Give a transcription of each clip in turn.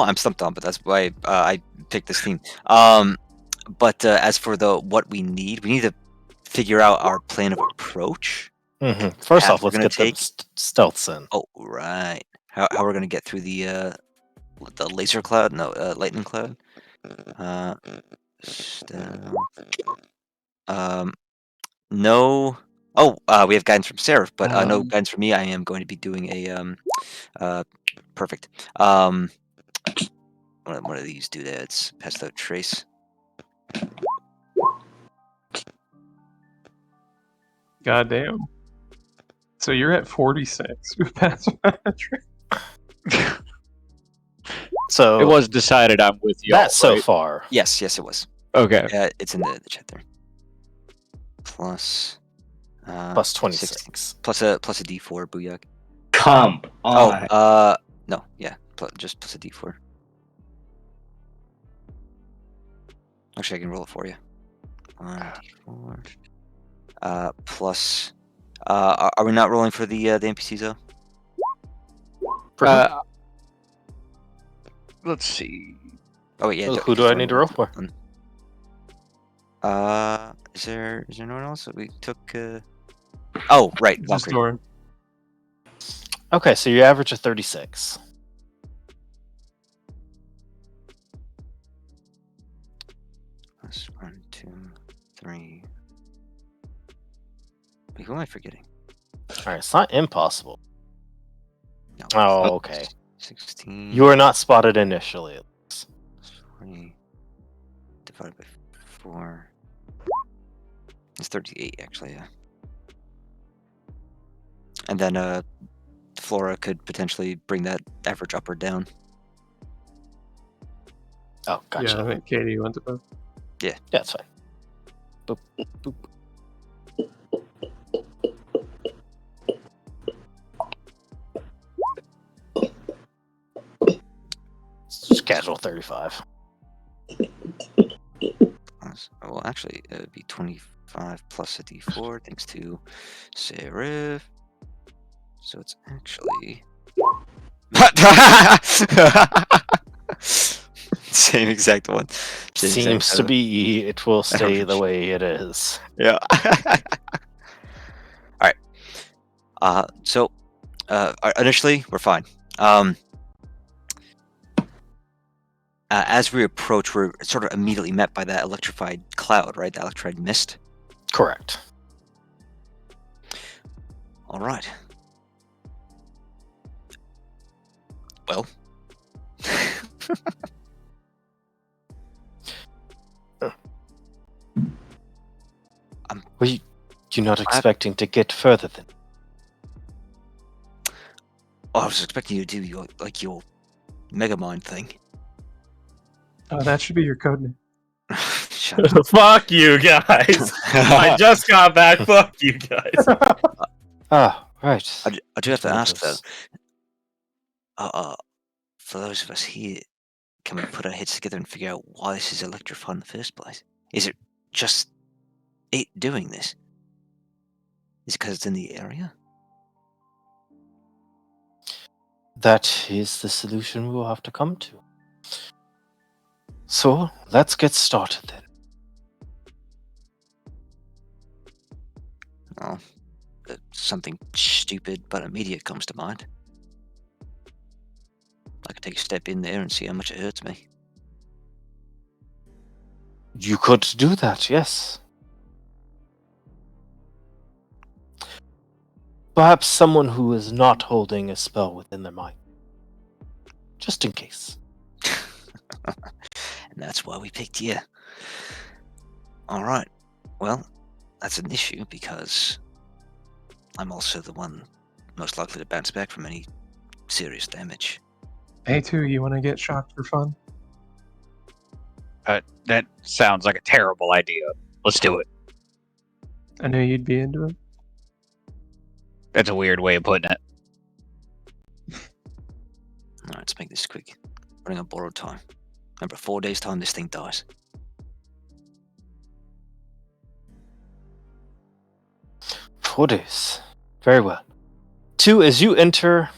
I'm stumped on, but that's why I picked this theme. But as for what we need to figure out our plan of approach. First Path off, we're let's gonna get them take. stealths in. Oh, right. How we're gonna get through the laser cloud? No, lightning cloud. Stealth. No. Oh, we have guidance from Seraph, but no guidance from me. I am going to be doing a perfect. One of these doodads. Pass without trace. Goddamn. So you're at 46 with pass without trace. So It was decided I'm with y'all. that's so right? far. Yes, it was. Okay. It's in the chat there. Plus. Plus 26. Plus a D4, Booyak. Come on. Oh, no, yeah, just plus a D4. Actually, I can roll it for you. 1d4. Plus. Are we not rolling for the NPCs though? Let's see. Oh wait, yeah. Well, who do I need to roll for? Is there no one else that we took? Oh, right, Just Valkyrie. Doran. Okay, so you average a 36. Plus 1, 2, 3. Wait, who am I forgetting? Alright, it's not impossible. No. Oh, okay. 16. You were not spotted initially. 20 divided by 4. It's 38, actually, yeah. And then Flora could potentially bring that average up or down. Oh, gotcha. Yeah, I think Katie went to both. Yeah, it's fine. Boop, boop. It's just casual 35. Well, actually, it would be 25 plus a D4, thanks to Seraph. So it's actually. Same exact one. Seems to be. It will stay the way it is. Yeah. All right. So, initially we're fine. As we approach, we're sort of immediately met by that electrified cloud, right? That electrified mist. Correct. All right. Well. Were you not expecting to get further than? Oh, I was expecting you to do your Mega Mind thing. Oh, that should be your code name. Shut up. Fuck you guys. I just got back. Fuck you guys. Ah, right. I do have to ask though. Notice. For those of us here, can we put our heads together and figure out why this is electrifying in the first place? Is it just it doing this? Is it because it's in the area? That is the solution we will have to come to. So, let's get started then. Well, something stupid but immediate comes to mind. I could take a step in there and see how much it hurts me. You could do that, yes. Perhaps someone who is not holding a spell within their mind. Just in case. And that's why we picked you. Alright. Well, that's an issue because I'm also the one most likely to bounce back from any serious damage. Hey, too, you want to get shocked for fun? That sounds like a terrible idea. Let's do it. I knew you'd be into it. That's a weird way of putting it. Alright, let's make this quick. Running on borrowed time. Remember, 4 days' time, this thing dies. Four days. Very well. 2, as you enter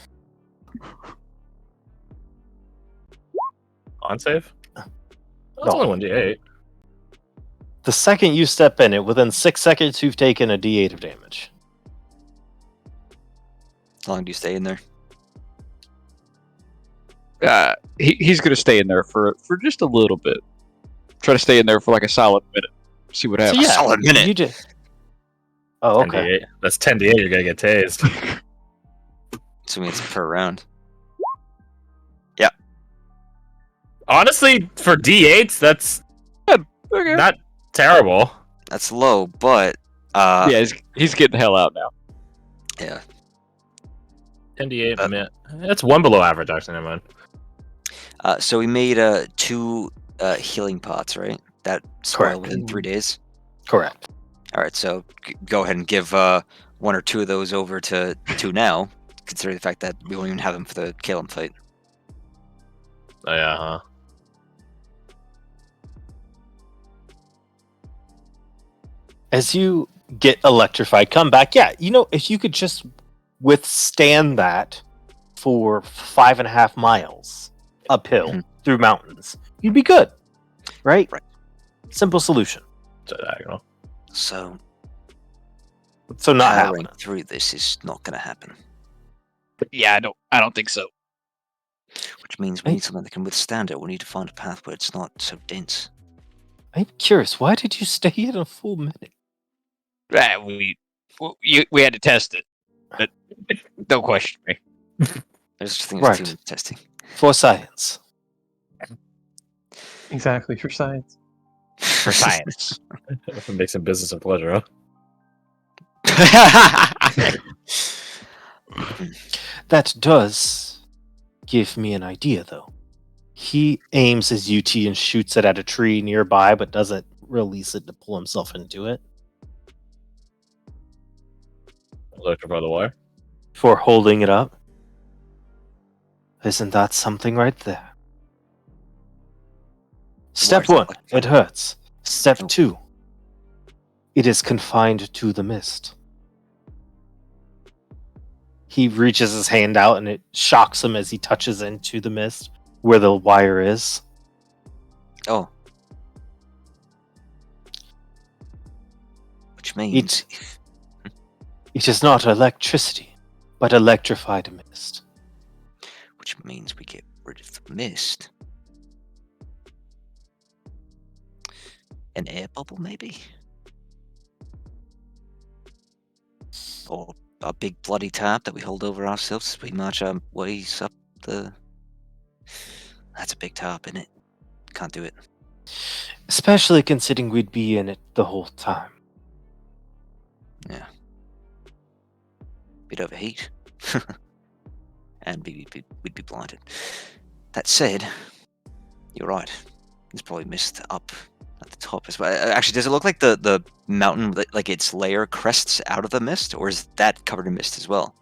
On save? That's No. only 1d8. The second you step in it, within 6 seconds, you've taken a d8 of damage. How long do you stay in there? He's gonna stay in there for just a little bit. Try to stay in there for like a solid minute. See what So happens. yeah, solid minute. you just. Oh, okay. 10d8. That's 10d8. You're gonna get tased. Assuming it's per round. Honestly, for d8s, that's Okay. not terrible. That's low, but Yeah, he's getting the hell out now. yeah. 10d8 minute. That's one below average, actually. Never mind. So we made 2 healing pots, right? That spoil Correct. within 3 days. Correct. All right, so go ahead and give 1 or 2 of those over to now, considering the fact that we won't even have them for the Caleb fight. Oh, yeah, huh? As you get electrified, come back. Yeah, if you could just withstand that for 5.5 miles uphill Mhm. through mountains, you'd be good, right? Right. Simple solution. So diagonal. So So not powering happening. through this is not going to happen, Yeah, I don't think so. which means we need something that can withstand it. We need to find a path where it's not so dense. I'm curious, why did you stay in a full minute? We had to test it. But don't question me. There's such a thing as Right. team testing. For science. Exactly, for science. For science. Make some business and pleasure, huh? That does give me an idea, though. He aims his UT and shoots it at a tree nearby, but doesn't release it to pull himself into it. Electrify the wire. For holding it up. Isn't that something right there? Step Wire's 1, it hurts. Step Oh. 2, it is confined to the mist. He reaches his hand out and it shocks him as he touches into the mist where the wire is. Oh. Which means It is not electricity, but electrified mist. which means we get rid of the mist. An air bubble, maybe? Or a big bloody tap that we hold over ourselves as we march our ways up the... That's a big tarp, isn't it? Can't do it. Especially considering we'd be in it the whole time. We'd overheat. And we'd be blinded. That said, you're right. There's probably mist up at the top as well. Actually, does it look like the mountain, like its layer crests out of the mist? Or is that covered in mist as well?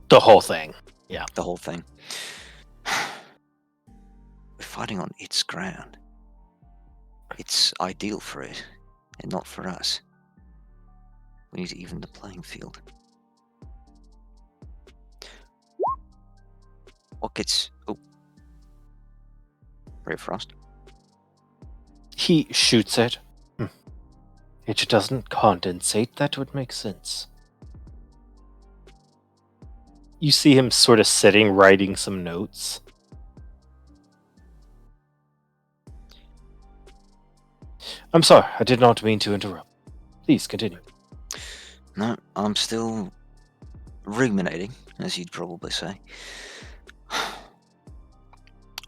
The whole thing. The whole thing. We're fighting on its ground. It's ideal for it, and not for us. We need to even the playing field. What gets... Oh. Ray of Frost. He shoots it. It doesn't condensate. That would make sense. You see him sort of sitting, writing some notes. I'm sorry, I did not mean to interrupt. Please continue. No, I'm still ruminating, as you'd probably say.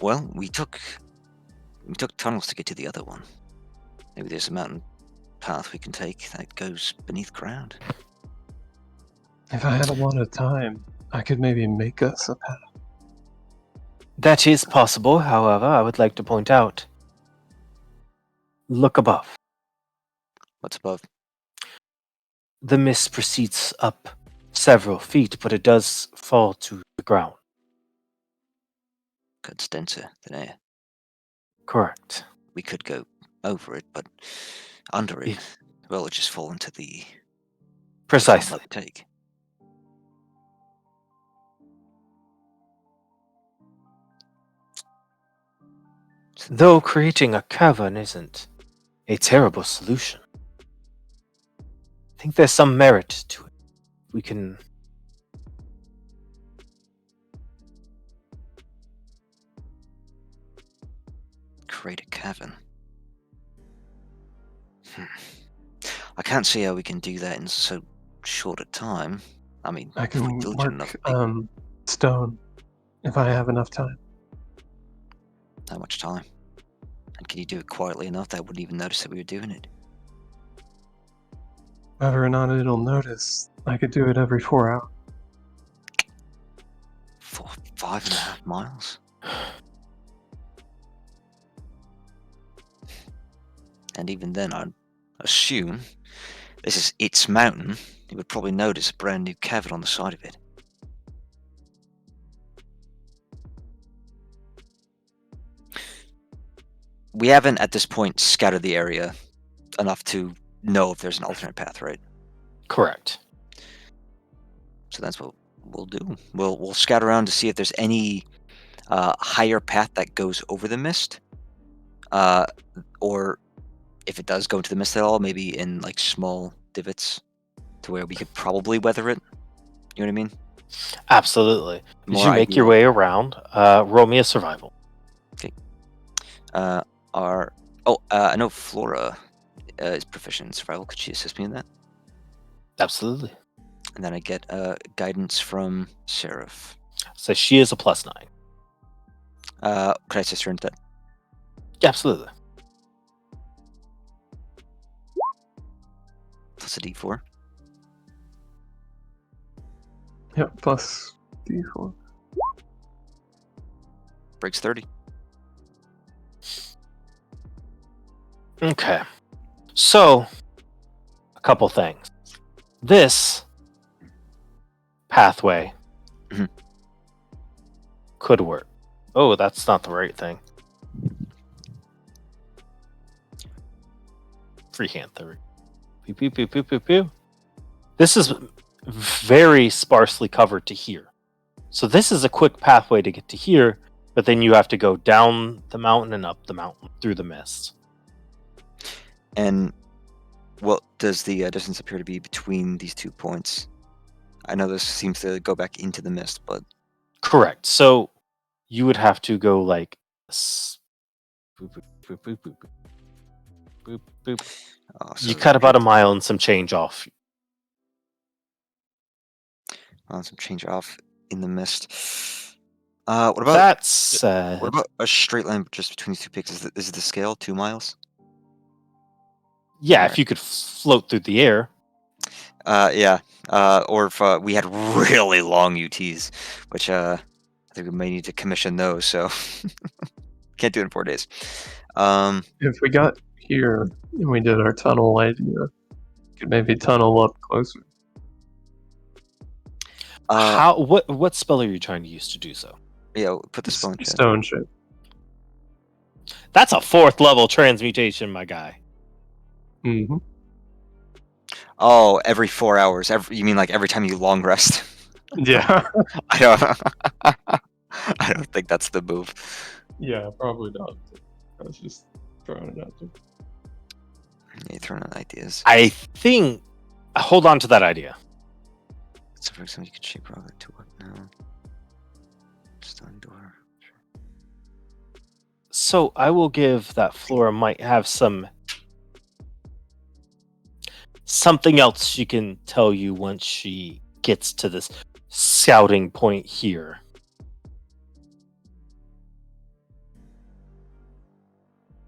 Well, we took tunnels to get to the other one. Maybe there's a mountain path we can take that goes beneath ground. If I had a lot of time, I could maybe make us a path. That is possible, however, I would like to point out. Look above. What's above? The mist proceeds up several feet, but it does fall to the ground. It's denser than air. Correct. We could go over it, but under it, Yeah. well, it just fall into the Precisely. take. Though creating a cavern isn't a terrible solution, I think there's some merit to it. We can. Create a cavern. I can't see how we can do that in so short a time. I mean, I if we're can diligent enough. work stone if I have enough time. How much time? And can you do it quietly enough that I wouldn't even notice that we were doing it? Whether or not it'll notice, I could do it every 4 hours. 5.5 miles? And even then, I'd assume this is its mountain. It would probably notice a brand new cavern on the side of it. We haven't, at this point, scouted the area enough to know if there's an alternate path, right? Correct. So that's what we'll do. We'll scout around to see if there's any higher path that goes over the mist, or if it does go into the mist at all, maybe in like small divots to where we could probably weather it. You know what I mean? Absolutely. As More you make your ideal. way around, roll me a survival. I know Flora is proficient in survival. Could she assist me in that? Absolutely. And then I get guidance from Seraph. So she is a +9. Could I assist her into that? Absolutely. Plus a D4. Yep, plus D4. Breaks 30. Okay. So, a couple things. This pathway Mhm. could work. Oh, that's not the right thing. Freehand theory. Pew, pew, pew, pew, pew, pew. This is very sparsely covered to here. So this is a quick pathway to get to here, but then you have to go down the mountain and up the mountain through the mist. And what does the distance appear to be between these 2 points? I know this seems to go back into the mist, but Correct. So you would have to go like this. Boop, boop, boop, boop, boop, boop. Boop, boop. so You cut about a mile and some change off. some change off in the mist. What about That said, what about a straight line just between these 2 peaks? Is the scale 2 miles? yeah, Alright. if you could float through the air. Yeah. Or if we had really long UTs, which I think we may need to commission those. So can't do it in 4 days. If we got here and we did our tunnel idea, could maybe tunnel up closer. What spell are you trying to use to do so? Yeah, put the spell in chat. Stone shape. That's a 4th level transmutation, my guy. Mm-hmm. Oh, every 4 hours. You mean like every time you long rest? Yeah. I don't. I don't think that's the move. Yeah, probably not. I was just throwing it out there. Yeah, you're throwing out ideas. I think. Hold on to that idea. So, for example, you could shape rocket to what now? Stone door. So I will give that Flora might have something else she can tell you once she gets to this scouting point here.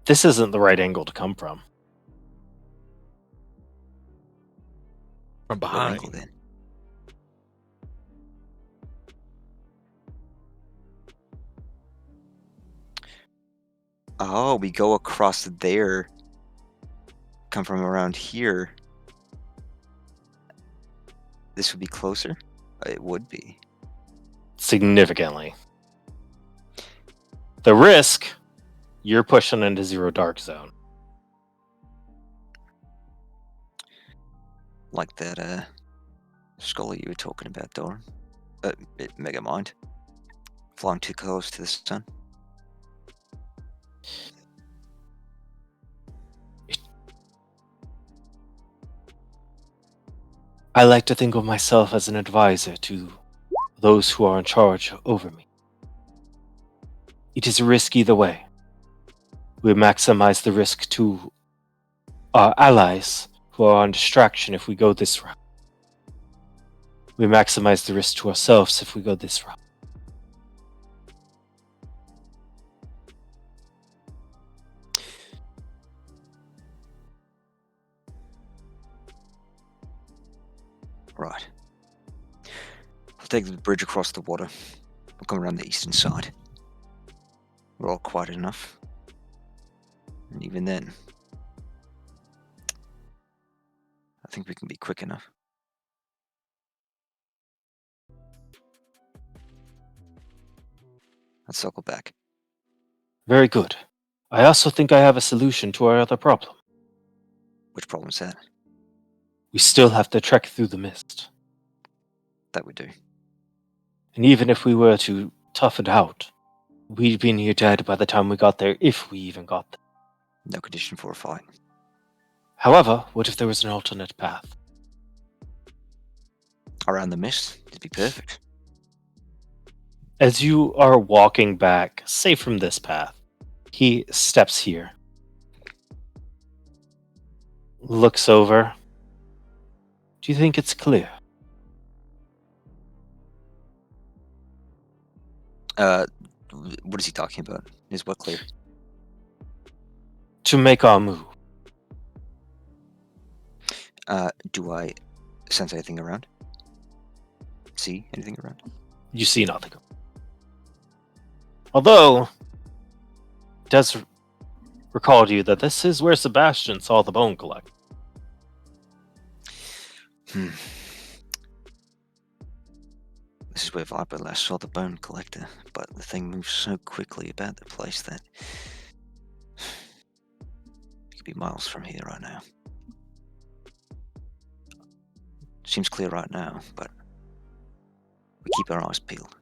This isn't the right angle to come from. From What behind. angle then? Oh, we go across there. Come from around here. This would be closer? It would be. Significantly. The risk, you're pushing into zero dark zone. Like that skull you were talking about, Doran. Megamind. Flying too close to the sun. I like to think of myself as an advisor to those who are in charge over me. It is a risk either way. We maximize the risk to our allies who are on distraction if we go this route. We maximize the risk to ourselves if we go this route. Right. We'll take the bridge across the water. We'll come around the eastern side. We're all quiet enough. And even then, I think we can be quick enough. Let's circle back. Very good. I also think I have a solution to our other problem. Which problem is that? We still have to trek through the mist. That we do. And even if we were to tough it out, we'd be near dead by the time we got there, if we even got there. No condition for a fight. However, what if there was an alternate path? Around the mist? It'd be perfect. As you are walking back, say from this path, he steps here. Looks over. Do you think it's clear? What is he talking about? Is what clear? To make our move. Do I sense anything around? See anything around? You see nothing. Although, it does recall to you that this is where Sebastian saw the bone collect. This is where Viper last saw the bone collector, but the thing moves so quickly about the place that it could be miles from here right now. Seems clear right now, but we keep our eyes peeled.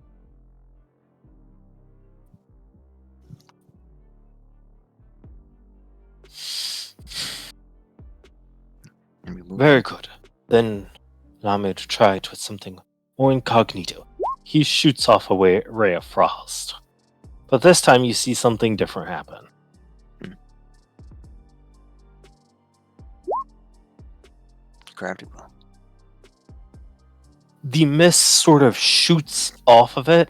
And we move Very on. good. Then allow me to try it with something more incognito. He shoots off a ray of frost. But this time you see something different happen. Gravity well. The mist sort of shoots off of it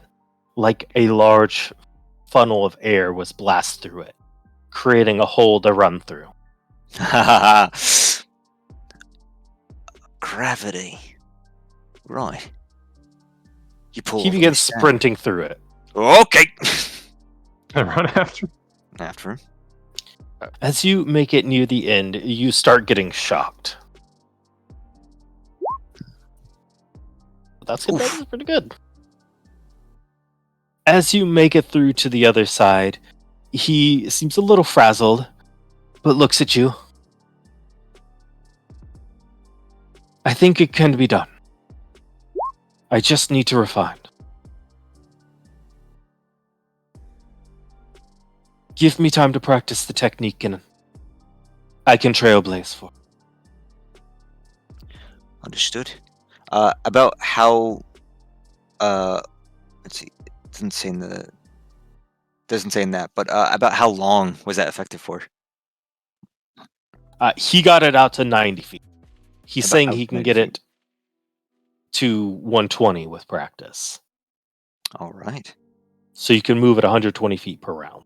like a large funnel of air was blasted through it, creating a hole to run through. Gravity. Right. You pull He all the begins mist down. sprinting through it. Okay. I run after. After him. As you make it near the end, you start getting shocked. That's good. That is pretty good. As you make it through to the other side, he seems a little frazzled, but looks at you. I think it can be done. I just need to refine. Give me time to practice the technique and I can trailblaze for. Understood. About how let's see, it doesn't say in that, but about how long was that effective for? He got it out to 90 feet. He's About saying out he to can 90 get feet. it to 120 with practice. All right. So you can move at 120 feet per round.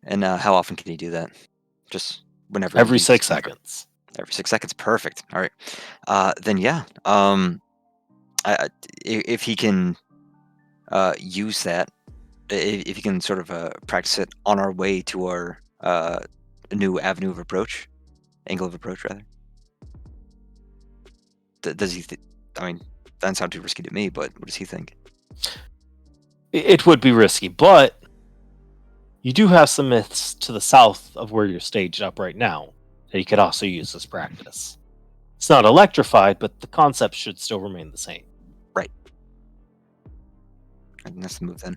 And how often can you do that? Just whenever. Every you 6 see- seconds. Every 6 seconds. Perfect. All right. Then yeah. If he can use that, if he can sort of practice it on our way to our new avenue of approach, angle of approach rather. Does he? I mean, doesn't sound too risky to me, but what does he think? It would be risky, but you do have some myths to the south of where you're staged up right now that you could also use as practice. It's not electrified, but the concept should still remain the same. Right. I think that's the move then.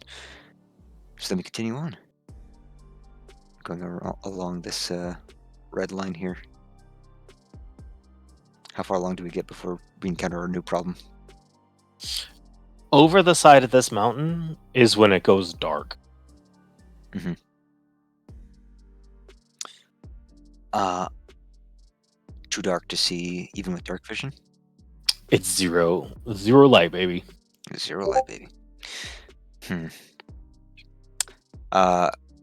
So then we continue on. going along this red line here. How far along do we get before we encounter a new problem? Over the side of this mountain is when it goes dark. Too dark to see, even with dark vision. It's zero light, baby. 0 light, baby.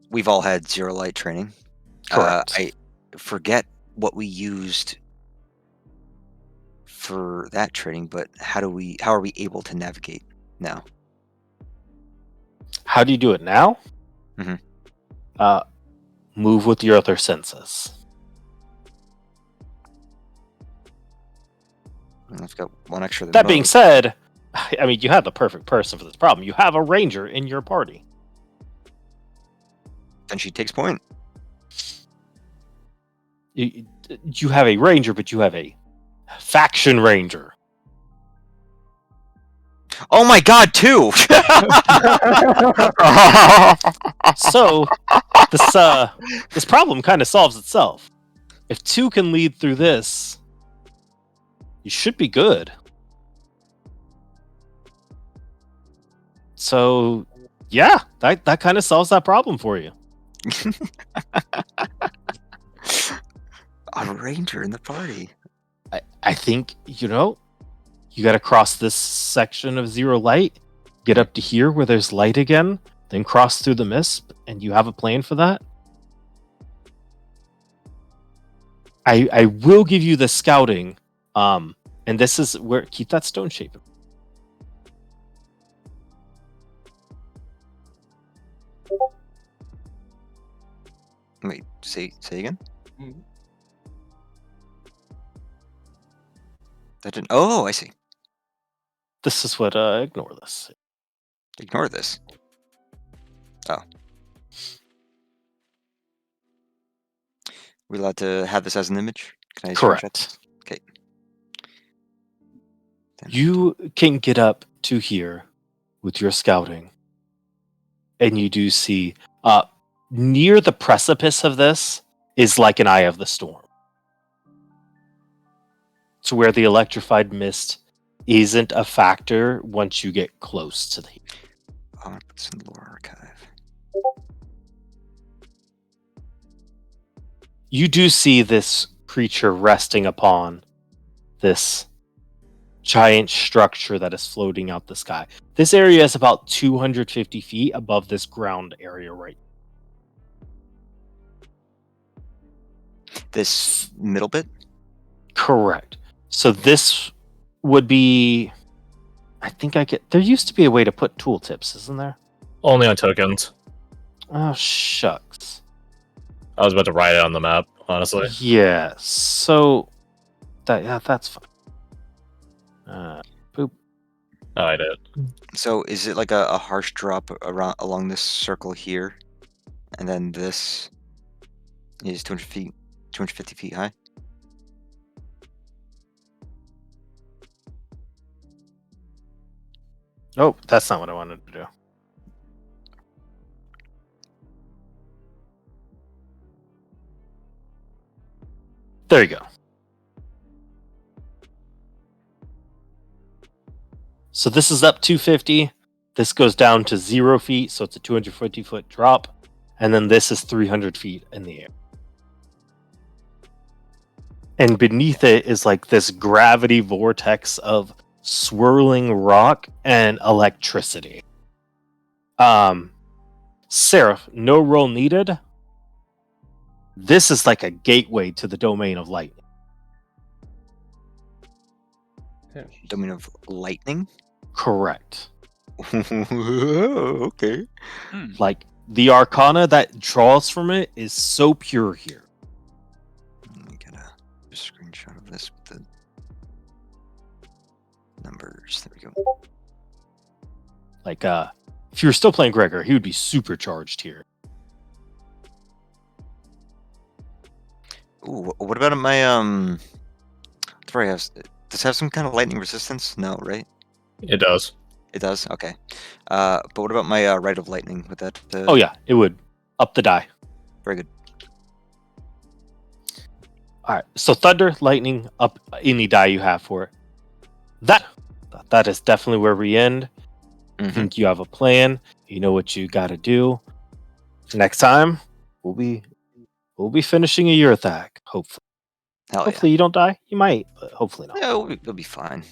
We've all had 0 light training. Correct. I forget what we used for that training, but how are we able to navigate now? How do you do it now? Mhm. Move with your other senses. I've got one extra. That being said, I mean, you have the perfect person for this problem. You have a ranger in your party. then she takes point. You have a ranger, but you have a faction ranger. Oh my god, 2! So this problem kind of solves itself. If 2 can lead through this, you should be good. So yeah, that kind of solves that problem for you. A ranger in the party. I think, you got to cross this section of 0 light, get up to here where there's light again, then cross through the mist, and you have a plan for that. I will give you the scouting, and this is where keep that stone shape. Wait, say again? Mhm. That didn't. Oh, I see. This is what ignore this. Ignore this. Oh. We allowed to have this as an image? Can I screenshot this? Correct. Okay. Then- You can get up to here with your scouting, and you do see near the precipice of this is like an eye of the storm. It's where the electrified mist isn't a factor once you get close to the heat. I'm gonna put this in the lore archive. You do see this creature resting upon this giant structure that is floating out the sky. This area is about 250 feet above this ground area right. This middle bit? Correct. So this would be, I think there used to be a way to put tooltips, isn't there? Only on tokens. Oh, shucks. I was about to write it on the map, honestly. Yeah, so that's fine. Oh, I did. So is it like a harsh drop along this circle here? And then this is 250 feet high? Oh, that's not what I wanted to do. There you go. So this is up 250. This goes down to 0 feet, so it's a 250-foot drop. And then this is 300 feet in the air. And beneath it is like this gravity vortex of swirling rock and electricity. Seraph, no roll needed. This is like a gateway to the domain of lightning. Domain of lightning? Correct. Okay. Like the arcana that draws from it is so pure here. Let me get a screenshot of this with the numbers. There we go. Like if you were still playing Gregor, he would be supercharged here. Ooh, what about my Sorry, does it have some kind of lightning resistance? No, right? It does. It does. Okay. But what about my rite of lightning with that? Oh yeah, it would up the die. Very good. All right. So thunder, lightning, up any die you have for it. That is definitely where we end. I Mhm. think you have a plan. You know what you got to do. Next time, we'll be finishing a year attack. Hopefully, Hell hopefully you don't die. You might, but hopefully not. yeah. It'll be fine.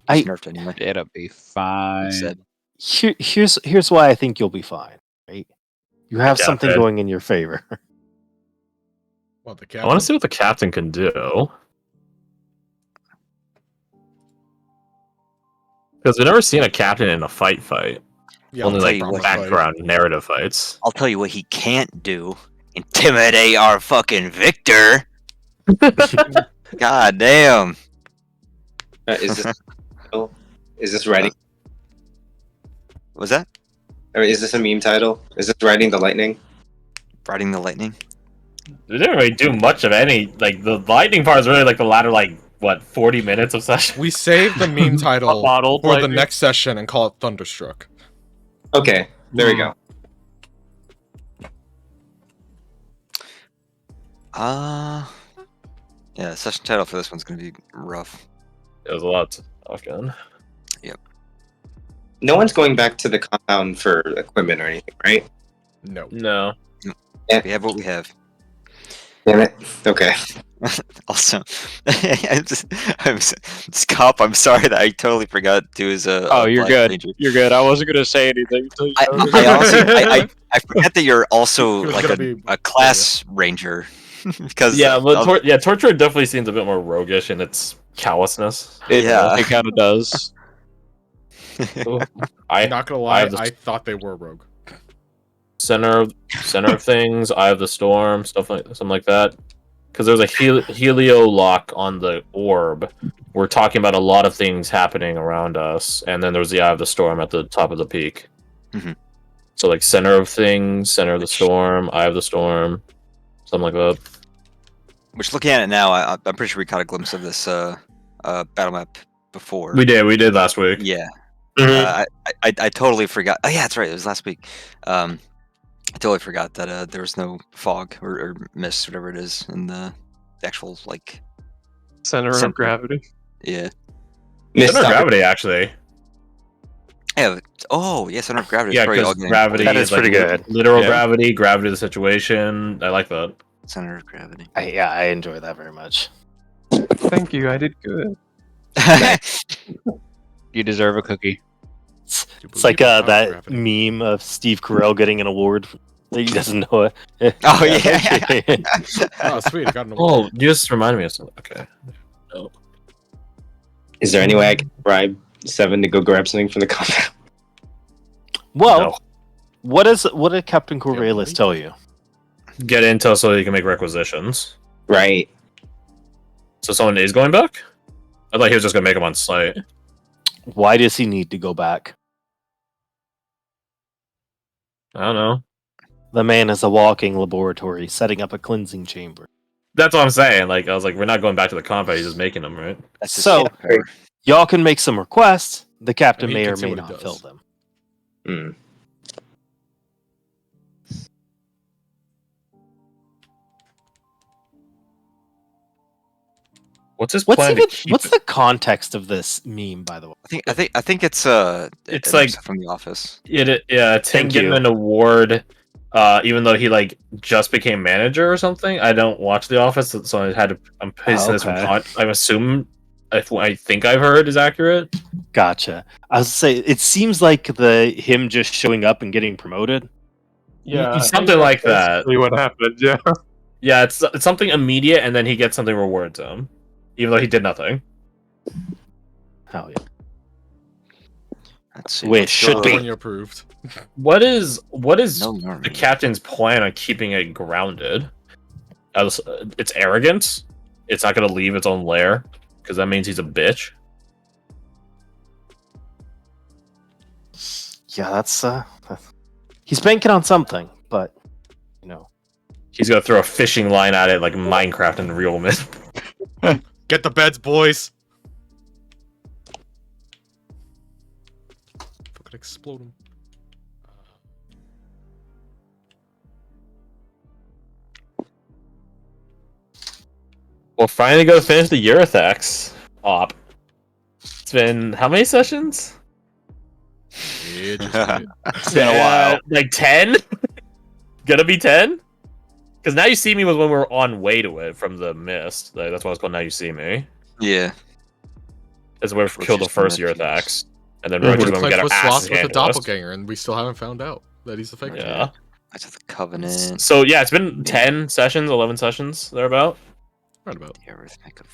I- Just nerfed anyway. It'll be Like I fine. said. Here's why I think you'll be fine. Right? You have something Captain. going in your favor. What, the I captain? want to see what the captain can do. Because we've never seen a captain in a fight. Yeah, Only I'll like tell you what, background narrative fights. I'll tell you what he can't do. Intimidate our fucking Victor. God damn. Is this is this writing? Was that Or is this a meme title? Is this riding the lightning? riding the lightning? They didn't really do much of any. Like the lightning part is really like the latter 40 minutes of session. We saved the meme title Bottled for the lightning. next session and call it Thunderstruck. Okay, there we go. Yeah, session title for this one's gonna be rough. It was a lot to talk on. No one's going back to the compound for equipment or anything, right? No. No. We have what we have. Damn it. Okay. Also, Scop, I'm sorry that I totally forgot to do his Oh, you're Black good. Ranger. You're good. I wasn't gonna say anything until you. I honestly, I forget that you're also It was like gonna be- a class ranger because Yeah, but Torture definitely seems a bit more roguish in its callousness. Yeah. It kind of does. I Not gonna I lie, have the I thought they were rogue. center of things. Eye of the storm, something like that. Because there's a helio lock on the orb. We're talking about a lot of things happening around us, and then there's the eye of the storm at the top of the peak. Mhm. So like center of things, center of the storm, eye of the storm, something like that. Which, looking at it now, I'm pretty sure we caught a glimpse of this battle map before. We did last week. Yeah. Mhm. I totally forgot. Oh yeah, that's right. It was last week. I totally forgot that there was no fog or mist, whatever it is, in the actual like. Center Center. of gravity. Yeah. Center of gravity, actually. Yeah. Oh, yeah. Center of gravity. Yeah, is probably all because getting- gravity That is like, pretty good. Literal Yeah. gravity of the situation. I like that. Center of gravity. I enjoy that very much. Thank you, I did good. You deserve a cookie. It's like that meme of Steve Carell getting an award that he doesn't know it. Oh, yeah. Oh, sweet. I got an Oh, you just reminded me of something. Okay. Is there any way I can bribe Seven to go grab something from the compound? Well, No. what did Captain Corvallis tell you? Get intel so you can make requisitions. Right. So someone is going back? I thought he was just gonna make them on site. Why does he need to go back? I don't know. The man is a walking laboratory, setting up a cleansing chamber. That's what I'm saying. Like I was like, we're not going back to the compound. He's just making them, right? That's just So- fair. Y'all can make some requests. The captain And he may can or see may what he not does. fill them. Hmm. What's his What's plan even, to keep what's it? the context of this meme, by the way? I think it's It's an like- episode from The Office. Yeah, it's him Thank getting you. an award, even though he like just became manager or something. I don't watch The Office, so I had to. I'm pissed this from okay. I assume if what I think I've heard is accurate. Gotcha. I was say it seems like him just showing up and getting promoted. Yeah, Something like that. basically what happened. Yeah. Yeah, it's something immediate, and then he gets something rewarded to him, even though he did nothing. Hell yeah. Let's see. Wait, what's should going be. on. California approved. What is No the learning. captain's plan on keeping it grounded? It's arrogance. It's not going to leave its own lair because that means he's a bitch. Yeah, that's he's banking on something, but you know. He's going to throw a fishing line at it like Minecraft and reel him in. Get the beds, boys. Fucking explode them. We're finally gonna finish the Eurythax op. It's been how many sessions? Yeah, just wait. It's been a while. Like 10? Gonna be 10? Because Now You See Me was when we were on way to it from the mist. Like, that's why it's called Now You See Me. Yeah. That's where we killed the first Eurythax. And then Mhm. Roach is We're when we playing got our with asses Sloth with a handed to us. doppelganger, and we still haven't found out that he's the fake. Yeah. I to the Covenant. So yeah, it's been 10 sessions, 11 sessions, thereabout. Right about. The Arithmetic of